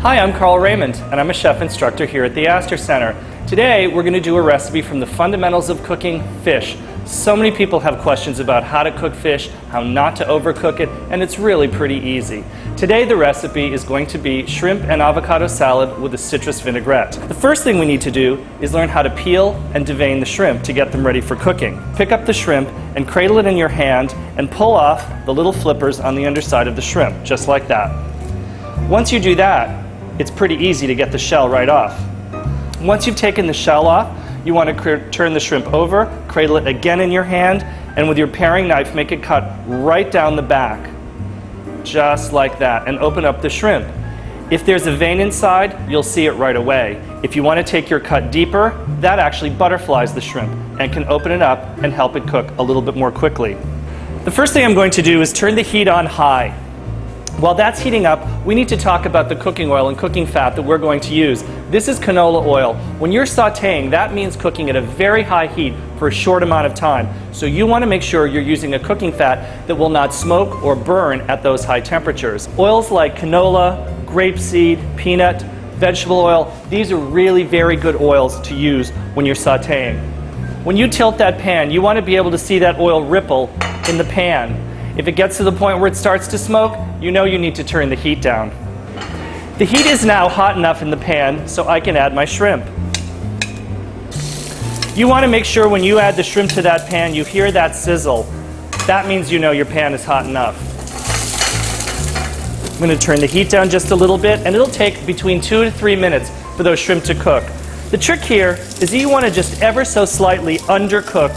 Hi, I'm Carl Raymond, and I'm a chef instructor here at the Astor Center. Today, we're going to do a recipe from the fundamentals of cooking fish. So many people have questions about how to cook fish, how not to overcook it, and it's really pretty easy. Today, the recipe is going to be shrimp and avocado salad with a citrus vinaigrette. The first thing we need to do is learn how to peel and devein the shrimp to get them ready for cooking. Pick up the shrimp and cradle it in your hand and pull off the little flippers on the underside of the shrimp, just like that. Once you do that, it's pretty easy to get the shell right off. Once you've taken the shell off, you want to turn the shrimp over, cradle it again in your hand, and with your paring knife, make it cut right down the back, just like that, and open up the shrimp. If there's a vein inside, you'll see it right away. If you want to take your cut deeper, that actually butterflies the shrimp and can open it up and help it cook a little bit more quickly. The first thing I'm going to do is turn the heat on high. While that's heating up, we need to talk about the cooking oil and cooking fat that we're going to use. This is canola oil. When you're sauteing, that means cooking at a very high heat for a short amount of time. So you want to make sure you're using a cooking fat that will not smoke or burn at those high temperatures. Oils like canola, grapeseed, peanut, vegetable oil, these are really very good oils to use when you're sauteing. When you tilt that pan, you want to be able to see that oil ripple in the pan. If it gets to the point where it starts to smoke, you know you need to turn the heat down. The heat is now hot enough in the pan so I can add my shrimp. You want to make sure when you add the shrimp to that pan, you hear that sizzle. That means you know your pan is hot enough. I'm going to turn the heat down just a little bit, and it'll take between 2 to 3 minutes for those shrimp to cook. The trick here is that you want to just ever so slightly undercook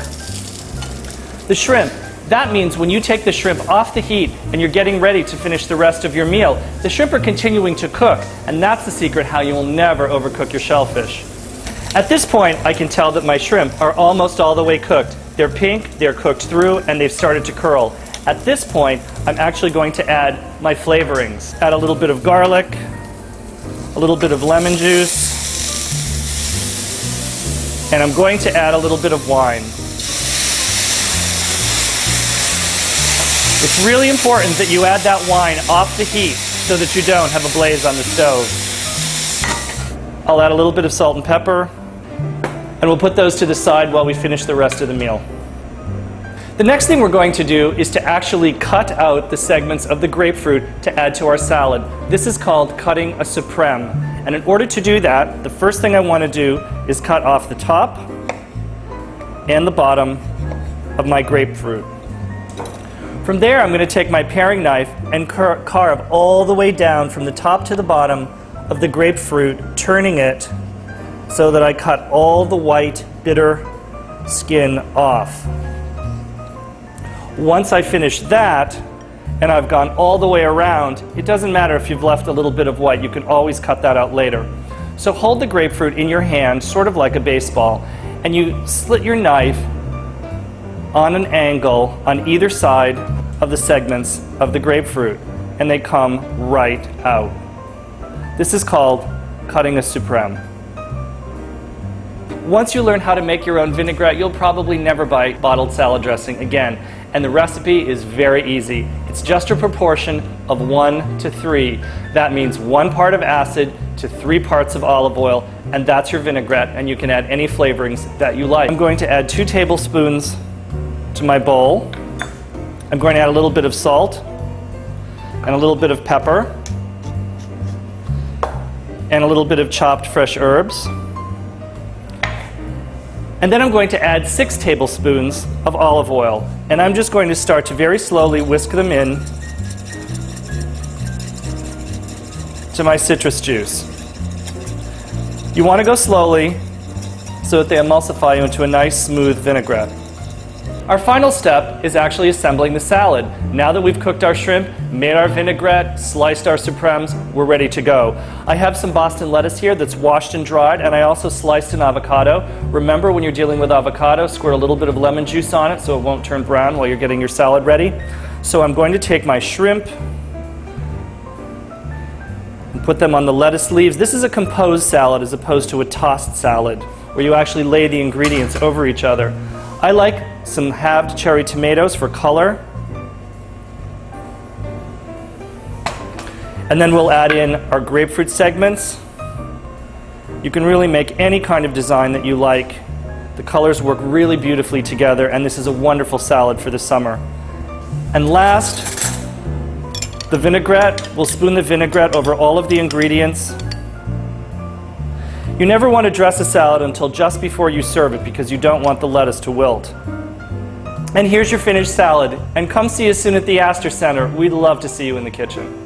the shrimp. That means when you take the shrimp off the heat and you're getting ready to finish the rest of your meal, the shrimp are continuing to cook, and that's the secret how you will never overcook your shellfish. At this point, I can tell that my shrimp are almost all the way cooked. They're pink, they're cooked through, and they've started to curl. At this point, I'm actually going to add my flavorings. Add a little bit of garlic, a little bit of lemon juice, and I'm going to add a little bit of wine. It's really important that you add that wine off the heat so that you don't have a blaze on the stove. I'll add a little bit of salt and pepper, and we'll put those to the side while we finish the rest of the meal. The next thing we're going to do is to actually cut out the segments of the grapefruit to add to our salad. This is called cutting a supreme. And in order to do that, the first thing I want to do is cut off the top and the bottom of my grapefruit. From there, I'm going to take my paring knife and carve all the way down from the top to the bottom of the grapefruit, turning it so that I cut all the white, bitter skin off. Once I finish that, and I've gone all the way around, it doesn't matter if you've left a little bit of white, you can always cut that out later. So hold the grapefruit in your hand, sort of like a baseball, and you slit your knife on an angle on either side of the segments of the grapefruit, and they come right out. This is called cutting a supreme. Once you learn how to make your own vinaigrette, you'll probably never buy bottled salad dressing again, and the recipe is very easy. It's just a proportion of 1 to 3. That means 1 part of acid to 3 parts of olive oil, and that's your vinaigrette, and you can add any flavorings that you like. I'm going to add 2 tablespoons to my bowl. I'm going to add a little bit of salt and a little bit of pepper and a little bit of chopped fresh herbs. And then I'm going to add 6 tablespoons of olive oil, and I'm just going to start to very slowly whisk them in to my citrus juice. You want to go slowly so that they emulsify into a nice smooth vinaigrette. Our final step is actually assembling the salad. Now that we've cooked our shrimp, made our vinaigrette, sliced our supremes, we're ready to go. I have some Boston lettuce here that's washed and dried, and I also sliced an avocado. Remember, when you're dealing with avocado, squirt a little bit of lemon juice on it so it won't turn brown while you're getting your salad ready. So I'm going to take my shrimp and put them on the lettuce leaves. This is a composed salad as opposed to a tossed salad, where you actually lay the ingredients over each other. I like some halved cherry tomatoes for color. And then we'll add in our grapefruit segments. You can really make any kind of design that you like. The colors work really beautifully together, and this is a wonderful salad for the summer. And last, the vinaigrette. We'll spoon the vinaigrette over all of the ingredients. You never want to dress a salad until just before you serve it because you don't want the lettuce to wilt. And here's your finished salad. And come see us soon at the Astor Center. We'd love to see you in the kitchen.